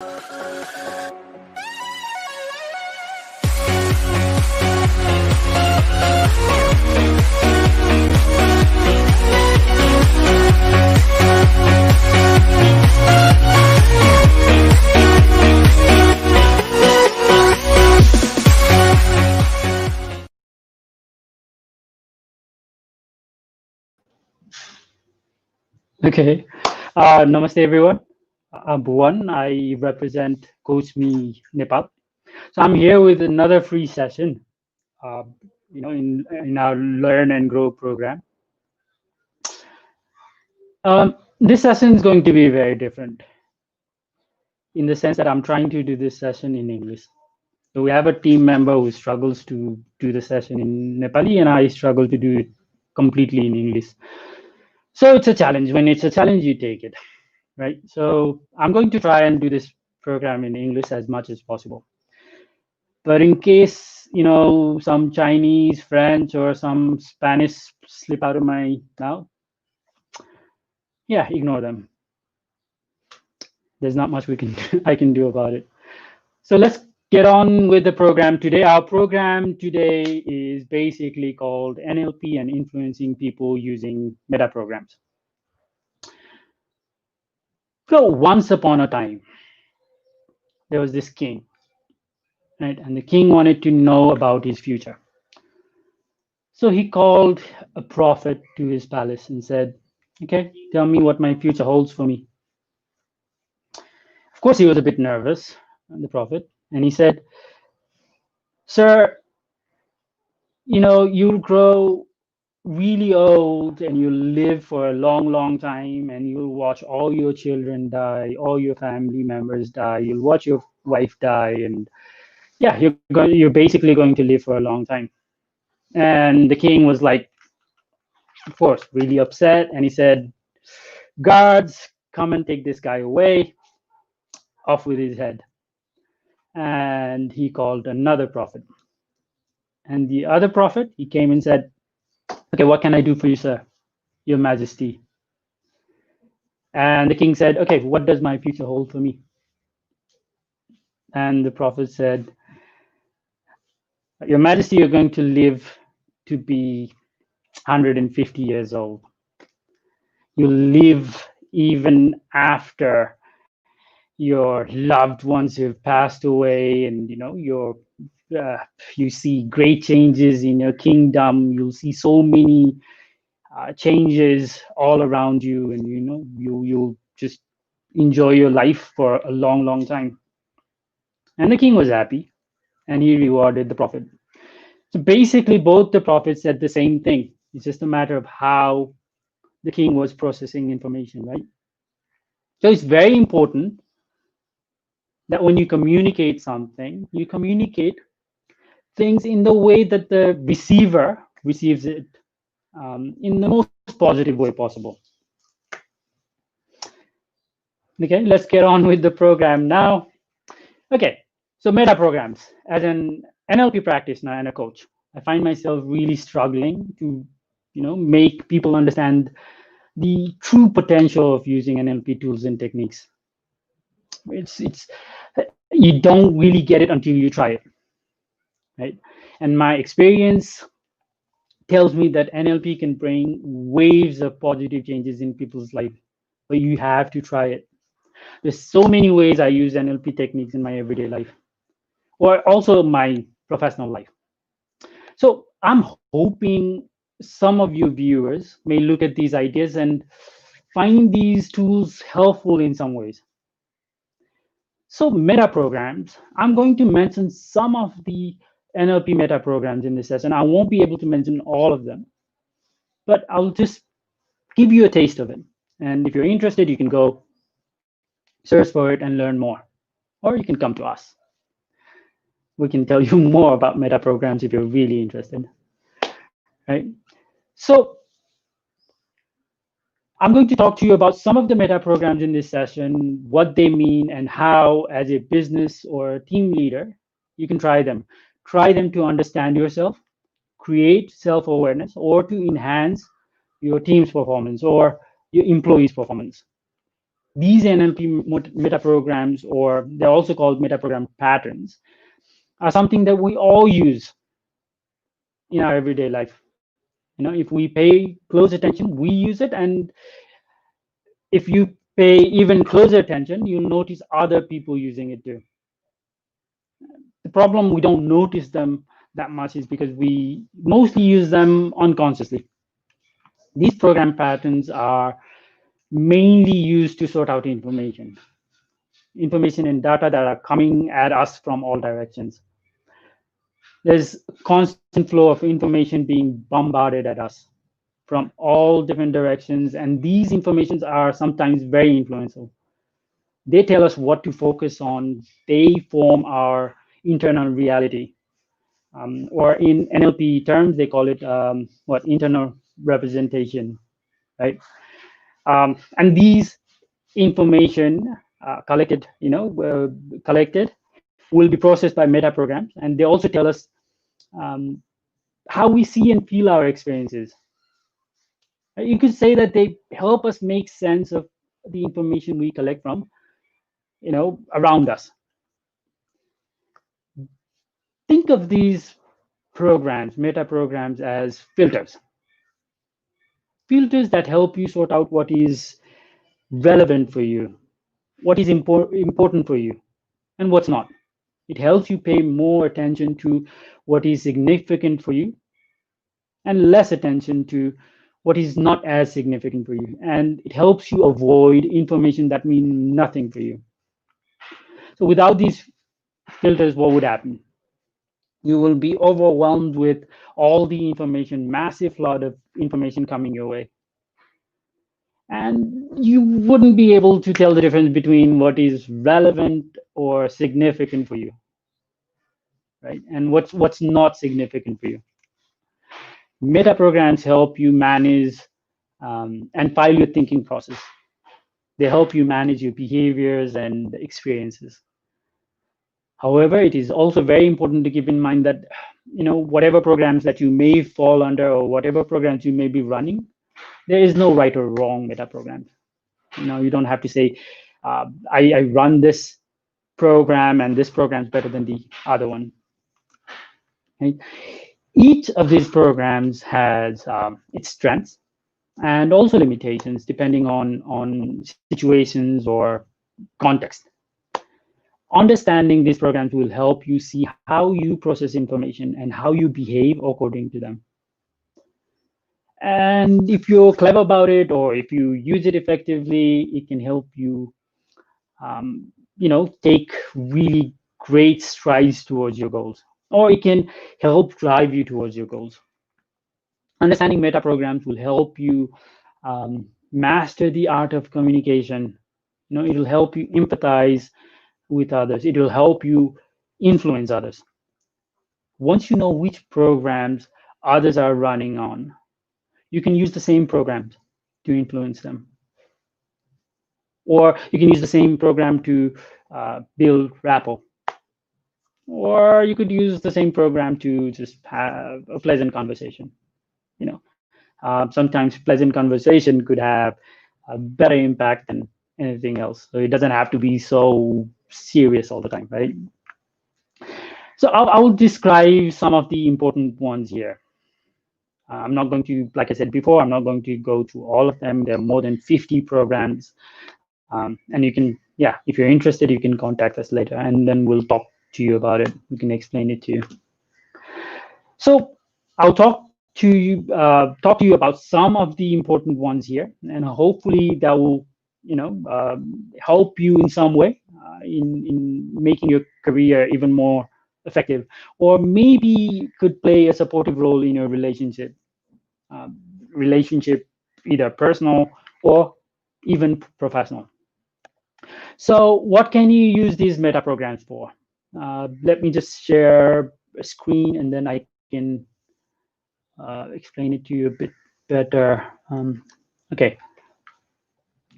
Okay. Namaste, everyone. I'm Bhuvan. I represent Coach Me Nepal. So I'm here with another free session, uh, in our Learn and Grow program. This session is going to be very different in the sense that I'm trying to do this session in English. So we have a team member who struggles to do the session in Nepali, and I struggle to do it completely in English. So it's a challenge. When it's a challenge, you take it, right? So I'm going to try and do this program in English as much as possible. But in case, some Chinese, French, or some Spanish slip out of my mouth, yeah, ignore them. There's not much I can do about it. So let's get on with the program today. Our program today is basically called NLP and Influencing People Using Meta Programs. So once upon a time, there was this king, right? And the king wanted to know about his future. So he called a prophet to his palace and said, okay, tell me what my future holds for me. Of course, he was a bit nervous, the prophet, and he said, sir, you'll grow really old and you'll live for a long, long time, and you'll watch all your children die, all your family members die, you'll watch your wife die, and yeah, you're basically going to live for a long time. And the king was like, of course, really upset, and he said, guards, come and take this guy away, off with his head. And he called another prophet. And the other prophet, he came and said, okay, what can I do for you, sir, your majesty? And the king said, okay, what does my future hold for me? And the prophet said, your majesty, you're going to live to be 150 years old. You live even after your loved ones have passed away, and you see great changes in your kingdom. You'll see so many changes all around you, and you'll just enjoy your life for a long, long time. And the king was happy, and he rewarded the prophet. So basically, both the prophets said the same thing. It's just a matter of how the king was processing information, right? So it's very important that when you communicate something, you communicate things in the way that the receiver receives it, in the most positive way possible. Okay, let's get on with the program now. Okay, so meta programs. As an NLP practitioner and a coach, I find myself really struggling to, make people understand the true potential of using NLP tools and techniques. It's you don't really get it until you try it, right? And my experience tells me that NLP can bring waves of positive changes in people's life, but you have to try it. There's so many ways I use NLP techniques in my everyday life, or also my professional life. So I'm hoping some of you viewers may look at these ideas and find these tools helpful in some ways. So meta programs, I'm going to mention some of the NLP meta programs in this session. I won't be able to mention all of them, but I'll just give you a taste of it. And if you're interested, you can go search for it and learn more, or you can come to us. We can tell you more about meta programs if you're really interested, right? So I'm going to talk to you about some of the meta programs in this session, what they mean, and how, as a business or a team leader, you can try them. Try them to understand yourself, create self-awareness, or to enhance your team's performance or your employees' performance. These NLP meta programs, or they're also called meta program patterns, are something that we all use in our everyday life. If we pay close attention, we use it, and if you pay even closer attention, you'll notice other people using it too. The problem we don't notice them that much is because we mostly use them unconsciously. These program patterns are mainly used to sort out information and data that are coming at us from all directions. There's a constant flow of information being bombarded at us from all different directions, and these informations are sometimes very influential. They tell us what to focus on. They form our internal reality, or in NLP terms, they call it internal representation, right? And these information collected will be processed by meta programs, and they also tell us um, how we see and feel our experiences. You could say that they help us make sense of the information we collect from, around us. Think of these programs, meta programs, as filters that help you sort out what is relevant for you, what is important for you, and what's not. It helps you pay more attention to what is significant for you and less attention to what is not as significant for you. And it helps you avoid information that means nothing for you. So without these filters, what would happen? You will be overwhelmed with all the information, massive flood of information coming your way. And you wouldn't be able to tell the difference between what is relevant or significant for you, right? And what's not significant for you. Meta programs help you manage and file your thinking process. They help you manage your behaviors and experiences. However, it is also very important to keep in mind that whatever programs that you may fall under or whatever programs you may be running, there is no right or wrong meta programs. You don't have to say, I run this program and this program is better than the other one. Right? Each of these programs has its strengths and also limitations depending on situations or context. Understanding these programs will help you see how you process information and how you behave according to them. And if you're clever about it, or if you use it effectively, it can help you, take really great strides towards your goals, or it can help drive you towards your goals. Understanding meta programs will help you master the art of communication. It will help you empathize with others. It will help you influence others. Once you know which programs others are running on, you can use the same programs to influence them. Or you can use the same program to build rapport. Or you could use the same program to just have a pleasant conversation. Sometimes pleasant conversation could have a better impact than anything else. So it doesn't have to be so serious all the time, right? So I'll describe some of the important ones here. I'm not going to, like I said before, I'm not going to go through all of them. There are more than 50 programs. And you can, if you're interested, you can contact us later and then we'll talk to you about it. We can explain it to you. So I'll talk to you about some of the important ones here, and hopefully that will, help you in some way in making your career even more effective, or maybe could play a supportive role in your uh, relationship, either personal or even professional. So what can you use these meta programs for? Let me just share a screen and then I can explain it to you a bit better. Okay,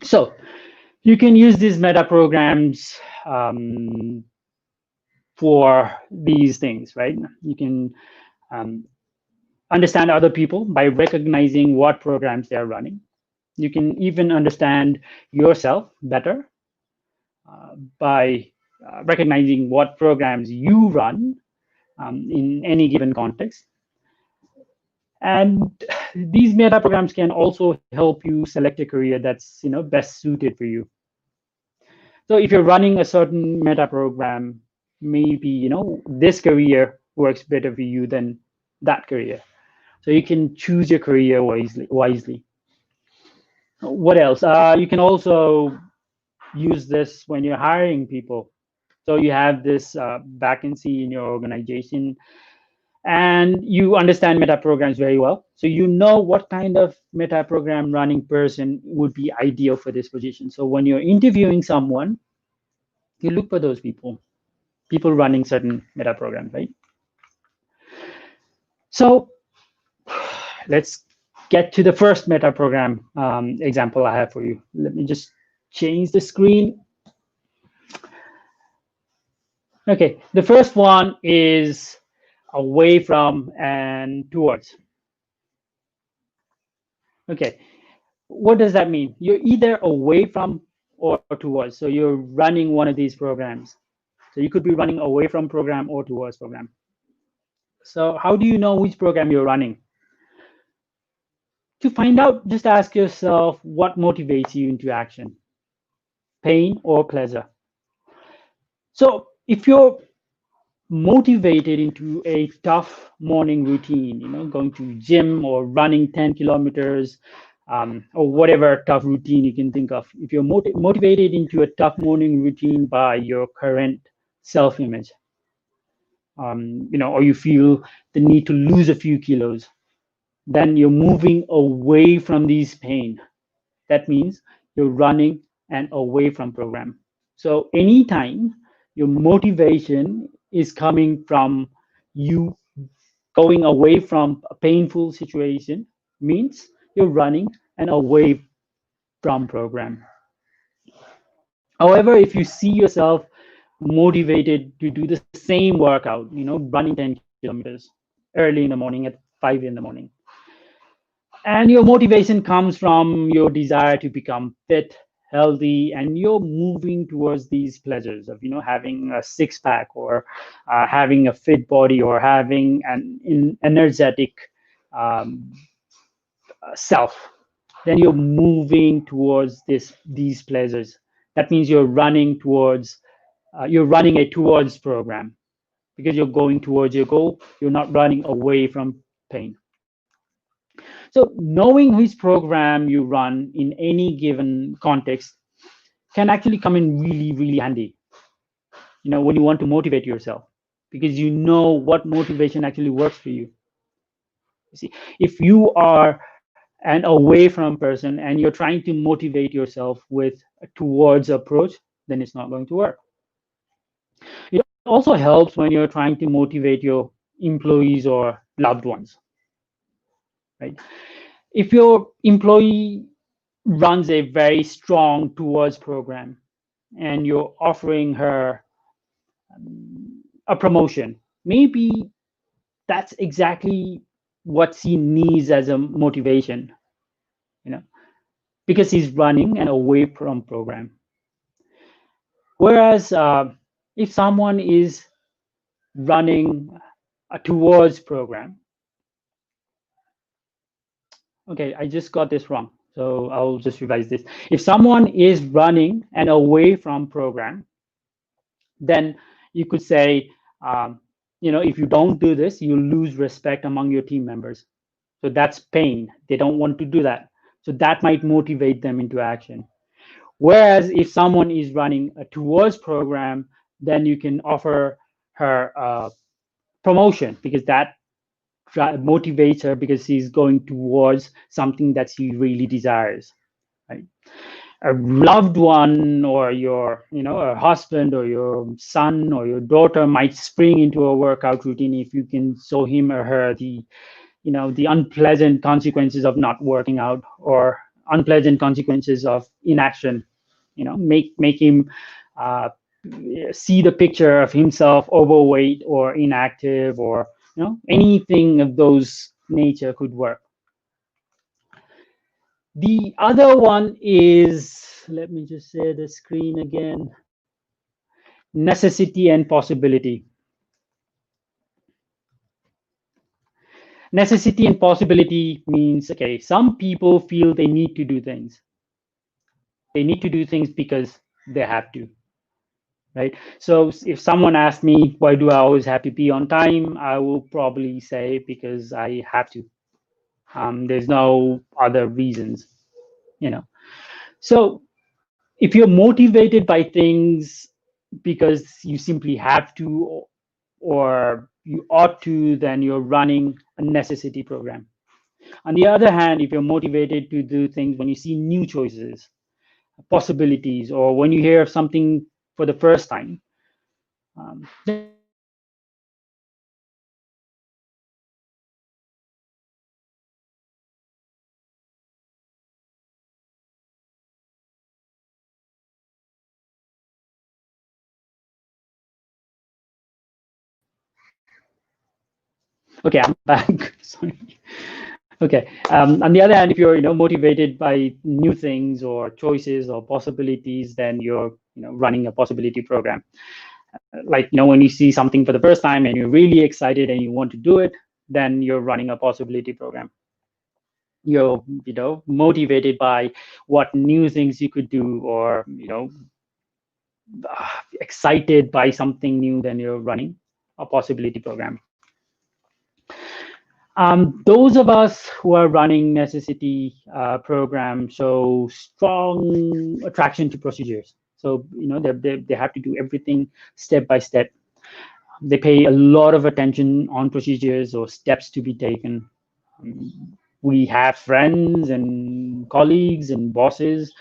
so you can use these meta programs for these things, right? You can understand other people by recognizing what programs they are running. You can even understand yourself better by recognizing what programs you run in any given context. And these meta programs can also help you select a career that's best suited for you. So if you're running a certain meta program, maybe this career works better for you than that career. So you can choose your career wisely. What else? You can also use this when you're hiring people. So you have this vacancy in your organization, and you understand meta programs very well. So you know what kind of meta program running person would be ideal for this position. So when you're interviewing someone, you look for those people running certain meta programs, right? So let's get to the first meta program example I have for you. Let me just change the screen. Okay, the first one is away from and towards. Okay, what does that mean? You're either away from or towards. So you're running one of these programs. So you could be running away from program or towards program. So how do you know which program you're running? To find out, just ask yourself what motivates you into action, pain or pleasure. So if you're motivated into a tough morning routine, going to gym or running 10 kilometers, or whatever tough routine you can think of. If you're motivated into a tough morning routine by your current self-image, or you feel the need to lose a few kilos, then you're moving away from these pain. That means you're running and away from program. So anytime your motivation is coming from you going away from a painful situation, means you're running and away from program. However, if you see yourself motivated to do the same workout, running 10 kilometers early in the morning at 5 in the morning, and your motivation comes from your desire to become fit, healthy, and you're moving towards these pleasures of having a six pack, or having a fit body, or having an energetic um, self, then you're moving towards these pleasures. That means you're running towards you're running a towards program, because you're going towards your goal. You're not running away from pain. So knowing which program you run in any given context can actually come in really, really handy, when you want to motivate yourself, because you know what motivation actually works for you. You see, if you are an away from person and you're trying to motivate yourself with a towards approach, then it's not going to work. It also helps when you're trying to motivate your employees or loved ones, right? If your employee runs a very strong towards program and you're offering her a promotion, maybe that's exactly what she needs as a motivation, you know, because he's running and away from program. Whereas if someone is running a towards program, okay, I just got this wrong, so I'll just revise this. If someone is running and away from program, then you could say, if you don't do this, you lose respect among your team members. So that's pain. They don't want to do that. So that might motivate them into action. Whereas if someone is running a towards program, then you can offer her promotion, because that motivates her, because she's going towards something that she really desires, right? A loved one, or your a husband or your son or your daughter might spring into a workout routine if you can show him or her the unpleasant consequences of not working out, or unpleasant consequences of inaction. Make him see the picture of himself overweight or inactive, or anything of those nature could work. The other one is, let me just share the screen again, necessity and possibility. Necessity and possibility means, okay, some people feel they need to do things. They need to do things because they have to, right? So if someone asks me, why do I always have to be on time? I will probably say, because I have to. There's no other reasons, you know. So if you're motivated by things because you simply have to or you ought to, then you're running a necessity program. On the other hand, if you're motivated to do things when you see new choices, possibilities, or when you hear something for the first time, then you're running a possibility program. Okay, I'm back. Sorry. Okay. On the other hand, if you're motivated by new things or choices or possibilities, then you're running a possibility program. Like when you see something for the first time and you're really excited and you want to do it, then you're running a possibility program. You're motivated by what new things you could do, or excited by something new, then you're running a possibility program. Those of us who are running necessity programs show strong attraction to procedures. So they have to do everything step by step. They pay a lot of attention on procedures or steps to be taken. We have friends and colleagues and bosses,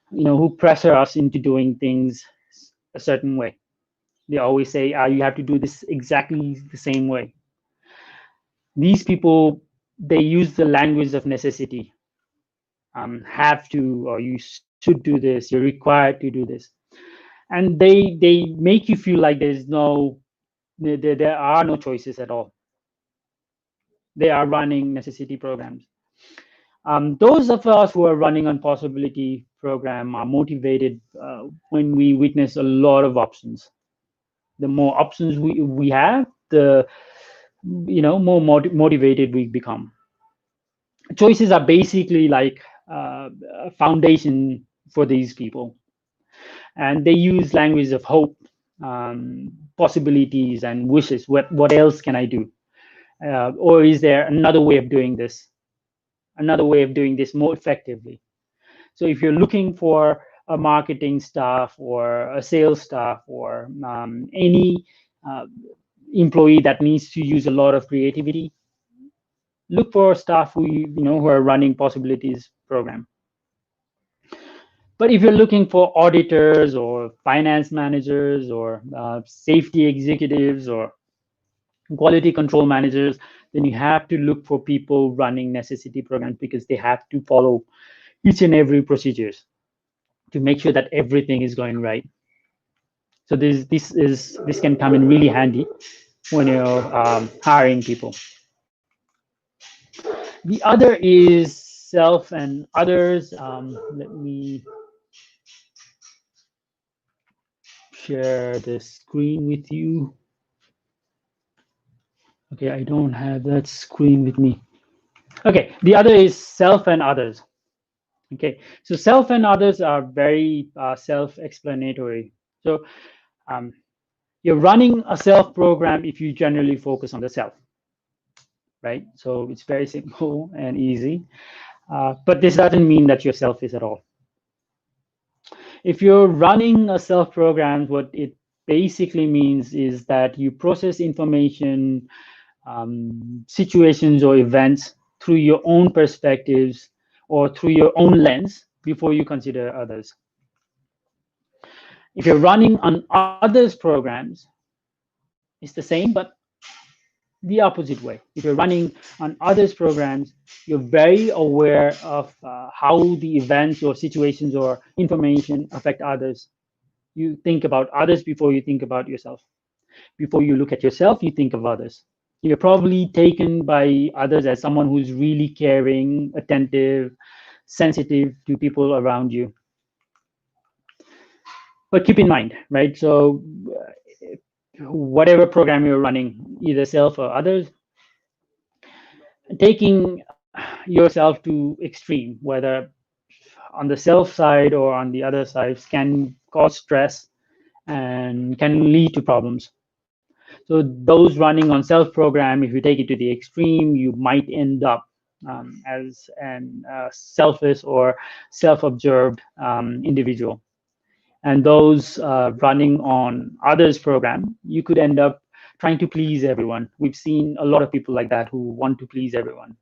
who pressure us into doing things a certain way. They always say, you have to do this exactly the same way. These people, they use the language of necessity. Have to, or you should do this, you're required to do this. And they make you feel like there are no choices at all. They are running necessity programs. Those of us who are running on possibility program are motivated when we witness a lot of options. The more options we have, the more motivated we become. Choices are basically like a foundation for these people, and they use language of hope, possibilities, and wishes. What else can I do? Or is there another way of doing this? Another way of doing this more effectively? So if you're looking for a marketing staff or a sales staff or any uh, employee that needs to use a lot of creativity, look for staff who are running possibilities program. But if you're looking for auditors or finance managers or safety executives or quality control managers, then you have to look for people running necessity programs, because they have to follow each and every procedures to make sure that everything is going right. So this can come in really handy when you're hiring people. The other is self and others. Let me share the screen with you. Okay, I don't have that screen with me. Okay, the other is self and others. Okay, so self and others are very self-explanatory. So um, you're running a self program if you generally focus on the self, right? So it's very simple and easy. But this doesn't mean that you're selfish at all. If you're running a self program, what it basically means is that you process information, situations, or events through your own perspectives or through your own lens before you consider others. If you're running on others' programs, it's the same, but the opposite way. If you're running on others' programs, you're very aware of how the events or situations or information affect others. You think about others before you think about yourself. Before you look at yourself, you think of others. You're probably taken by others as someone who's really caring, attentive, sensitive to people around you. But keep in mind, right? So whatever program you're running, either self or others, taking yourself to extreme, whether on the self side or on the other side, can cause stress and can lead to problems. So those running on self program, if you take it to the extreme, you might end up as an selfish or self-absorbed individual. And those running on others program, you could end up trying to please everyone. We've seen a lot of people like that who want to please everyone.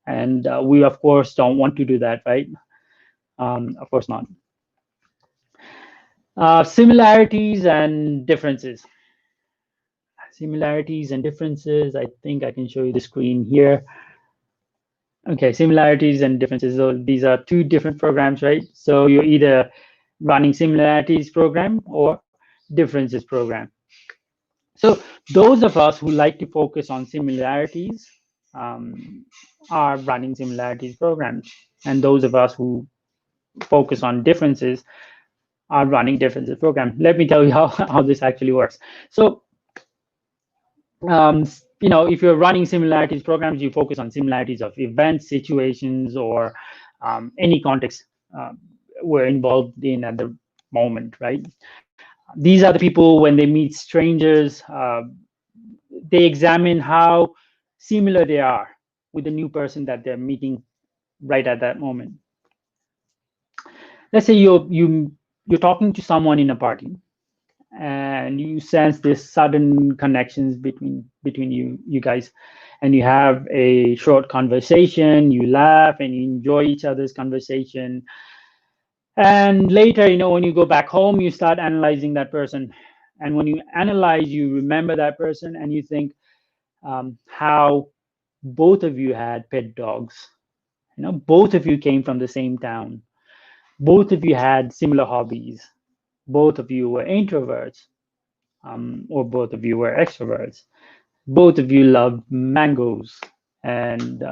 And we, of course, don't want to do that, right? Of course not. Similarities and differences. Similarities and differences. I think I can show you the screen here. Okay, similarities and differences. So these are two different programs, right? So you're either running similarities program or differences program. So those of us who like to focus on similarities are running similarities programs. And those of us who focus on differences are running differences program. Let me tell you how this actually works. So if you're running similarities programs, you focus on similarities of events, situations, or any context we're involved in at the moment, right? These are the people when they meet strangers, they examine how similar they are with the new person that they're meeting right at that moment. Let's say you're talking to someone in a party, and you sense this sudden connections between you guys, and you have a short conversation, you laugh and you enjoy each other's conversation, and later, when you go back home, you start analyzing that person, and when you analyze, you remember that person, and you think how both of you had pet dogs, both of you came from the same town, both of you had similar hobbies, both of you were introverts, or both of you were extroverts. Both of you love mangoes. And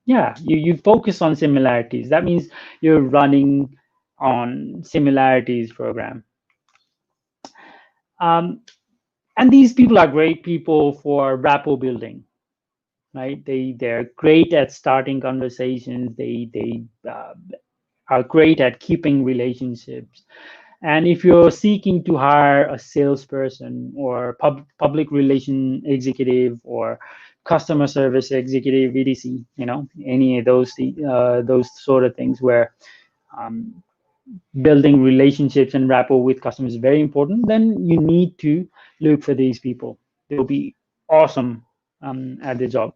yeah, you focus on similarities. That means you're running on similarities program. And these people are great people for rapport building, right? They're great at starting conversations. They are great at keeping relationships. And if you're seeking to hire a salesperson or public relation executive or customer service executive, etc., any of those sort of things where building relationships and rapport with customers is very important, then you need to look for these people. They'll be awesome at the job.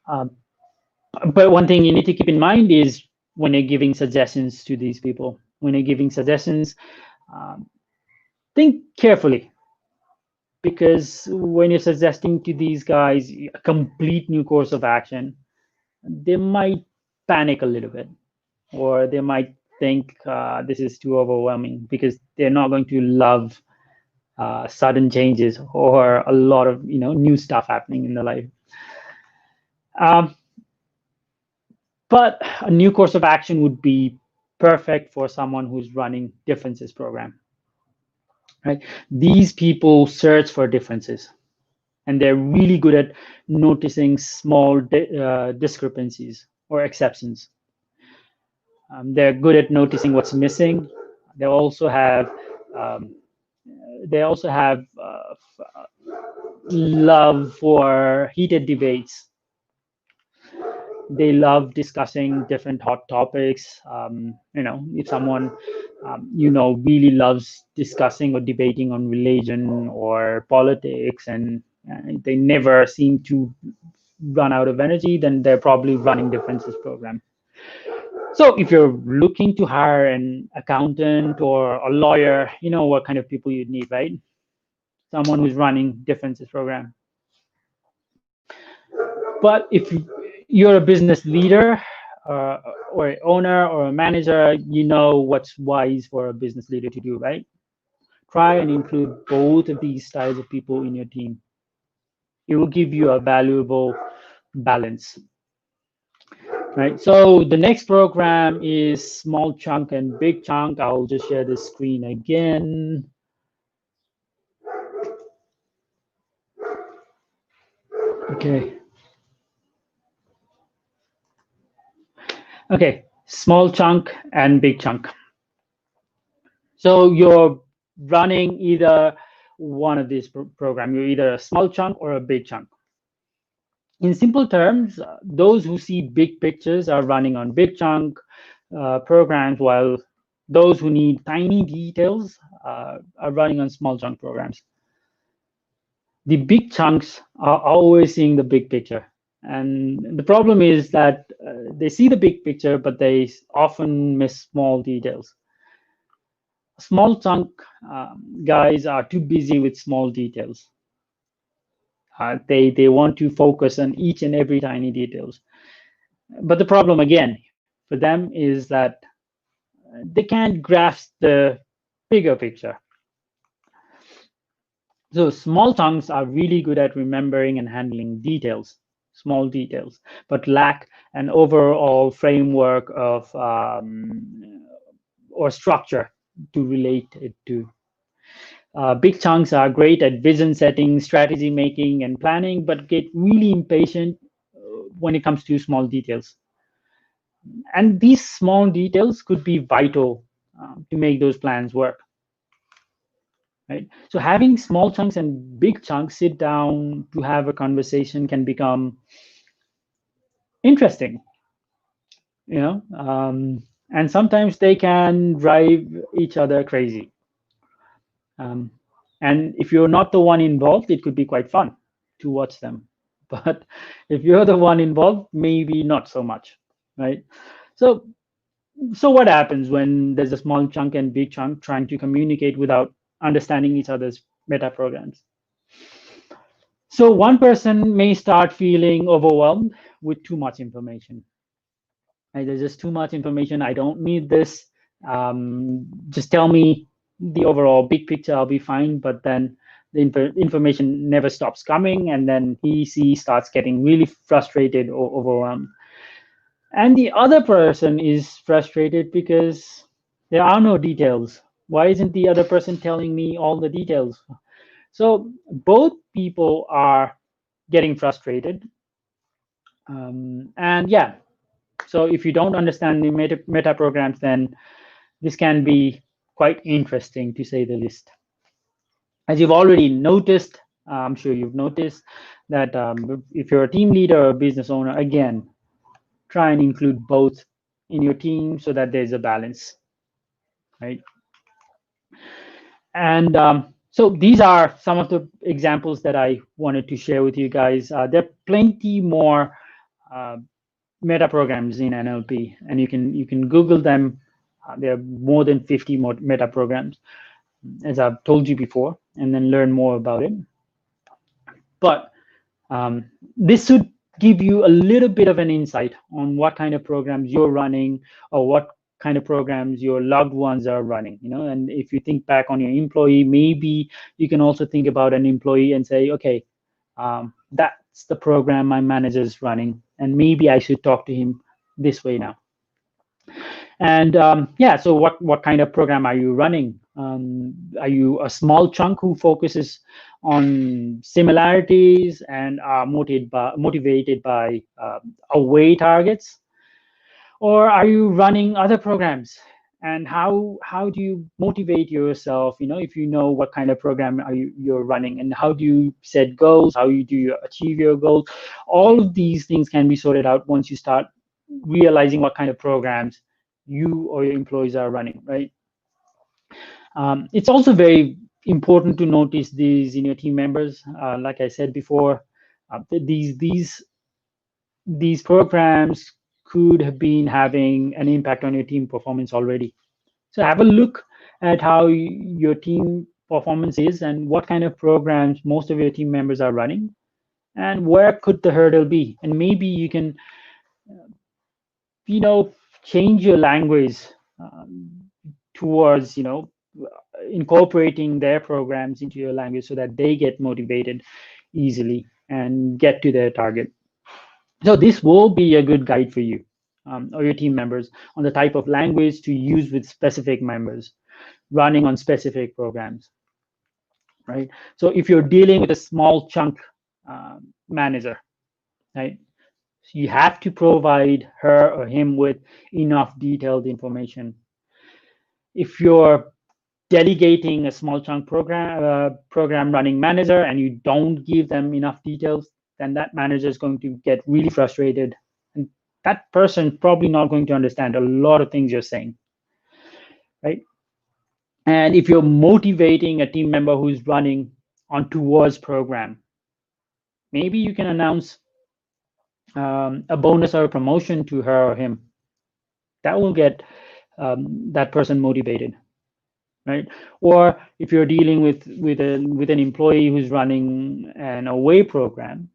But one thing you need to keep in mind is when you're giving suggestions to these people, when you're giving suggestions, think carefully, because when you're suggesting to these guys a complete new course of action, they might panic a little bit, or they might think this is too overwhelming, because they're not going to love sudden changes or a lot of new stuff happening in their life. But a new course of action would be perfect for someone who's running differences program. Right? These people search for differences, and they're really good at noticing small discrepancies or exceptions. They're good at noticing what's missing. They also have um, love for heated debates. They love discussing different hot topics. If someone really loves discussing or debating on religion or politics, and they never seem to run out of energy, then they're probably running differences program. So if you're looking to hire an accountant or a lawyer, you know what kind of people you'd need, right? Someone who's running differences program. But if you're a business leader or an owner or a manager, you know what's wise for a business leader to do, right? Try and include both of these styles of people in your team. It will give you a valuable balance. right? So the next program is small chunk and big chunk. I'll just share the screen again. Okay. Okay, small chunk and big chunk. So you're running either one of these program. You're either a small chunk or a big chunk. In simple terms, those who see big pictures are running on big chunk programs, while those who need tiny details are running on small chunk programs. The big chunks are always seeing the big picture. And the problem is that they see the big picture, but they often miss small details. Small chunk guys are too busy with small details. They want to focus on each and every tiny details. But the problem again for them is that they can't grasp the bigger picture. So small chunks are really good at remembering and handling details, small details, but lack an overall framework of or structure to relate it to. Big chunks are great at vision setting, strategy making, and planning, but get really impatient when it comes to small details. And these small details could be vital to make those plans work. Right? So having small chunks and big chunks sit down to have a conversation can become interesting, you know, and sometimes they can drive each other crazy. Um, and if you're not the one involved, it could be quite fun to watch them. But if you're the one involved, maybe not so much, right? So, so what happens when there's a small chunk and big chunk trying to communicate without understanding each other's meta programs? So one person may start feeling overwhelmed with too much information. Right? There's just too much information. I don't need this. Just tell me the overall big picture. I'll be fine. But then the information never stops coming, and then she starts getting really frustrated or overwhelmed. And the other person is frustrated because there are no details. Why isn't the other person telling me all the details? So both people are getting frustrated. And yeah, so if you don't understand the meta programs, then this can be quite interesting to say the least. As you've already noticed, I'm sure you've noticed that if you're a team leader or a business owner, again, try and include both in your team so that there's a balance, right? And so these are some of the examples that I wanted to share with you guys. There are plenty more uh, meta programs in NLP, and you can Google them. There are more than 50 more meta programs, as I've told you before, and then learn more about it. But this should give you a little bit of an insight on what kind of programs you're running or what kind of programs your loved ones are running. And if you think back on your employee, maybe you can also think about an employee and say, okay, that's the program my manager is running, and maybe I should talk to him this way now. And yeah, so what kind of program are you running? Are you a small chunk who focuses on similarities and are motivated by away targets? Or are you running other programs? And how do you motivate yourself, if you know what kind of program you're running, and how do you set goals, how do you achieve your goals? All of these things can be sorted out once you start realizing what kind of programs you or your employees are running, right? It's also very important to notice these in your team members. Like I said before, these programs could have been having an impact on your team performance already. So have a look at how your team performance is and what kind of programs most of your team members are running, and where could the hurdle be. And maybe you can, change your language towards, incorporating their programs into your language so that they get motivated easily and get to their target. So this will be a good guide for you. or your team members on the type of language to use with specific members running on specific programs, right? So if you're dealing with a small chunk manager, right, you have to provide her or him with enough detailed information. If you're delegating a small chunk program running manager and you don't give them enough details, then that manager is going to get really frustrated, and that person probably not going to understand a lot of things you're saying, right? And if you're motivating a team member who's running on towards program, maybe you can announce a bonus or a promotion to her or him. That will get that person motivated, right? Or if you're dealing with an employee who's running an away program,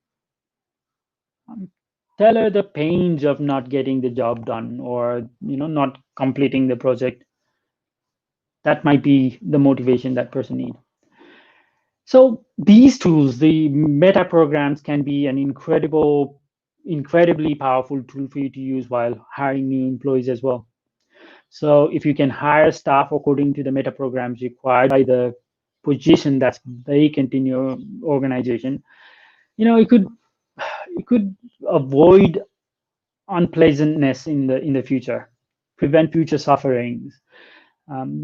tell her the pains of not getting the job done, or not completing the project. That might be the motivation that person needs. So these tools, the meta programs, can be an incredibly powerful tool for you to use while hiring new employees as well. So if you can hire staff according to the meta programs required by the position that's vacant in your organization, it could avoid unpleasantness in the future, prevent future sufferings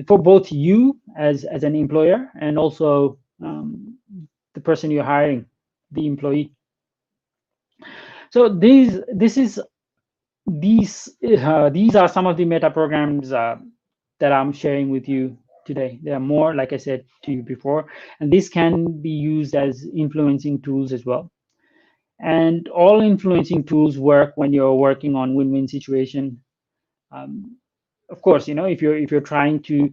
for both you as an employer and also the person you're hiring, the employee. So these are some of the meta programs that I'm sharing with you today. There are more, like I said to you before, and these can be used as influencing tools as well. And all influencing tools work when you're working on win-win situation. Of course, if you're trying to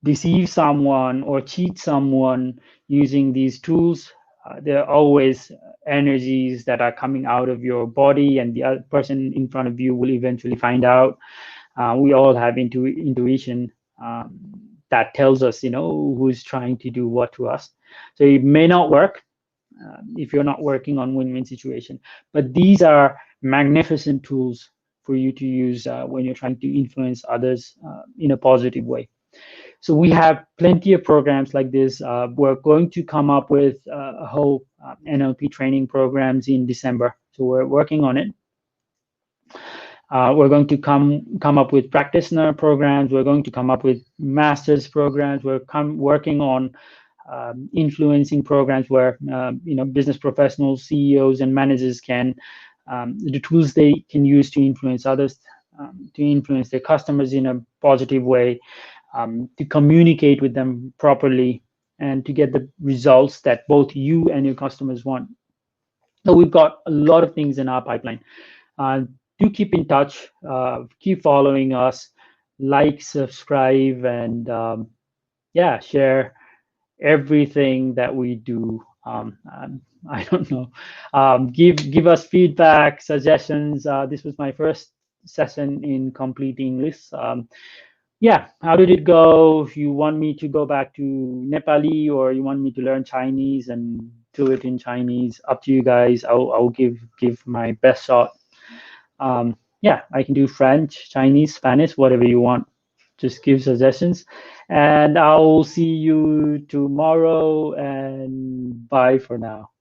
deceive someone or cheat someone using these tools, there are always energies that are coming out of your body, and the other person in front of you will eventually find out. We all have intuition that tells us, who's trying to do what to us. So it may not work if you're not working on win-win situation, but these are magnificent tools for you to use when you're trying to influence others in a positive way. So we have plenty of programs like this. We're going to come up with a whole NLP training programs in December. So we're working on it. We're going to come up with practitioner programs. We're going to come up with master's programs. We're working on influencing programs where business professionals, CEOs, and managers can the tools they can use to influence others, to influence their customers in a positive way, to communicate with them properly, and to get the results that both you and your customers want. So we've got a lot of things in our pipeline. Do keep in touch, keep following us, like, subscribe, and share everything that we do. I don't know. Give us feedback, suggestions. This was my first session in complete English. How did it go? If you want me to go back to Nepali, or you want me to learn Chinese and do it in Chinese, up to you guys. I'll give my best shot. I can do French, Chinese, Spanish, whatever you want. Just give suggestions, and I'll see you tomorrow, and bye for now.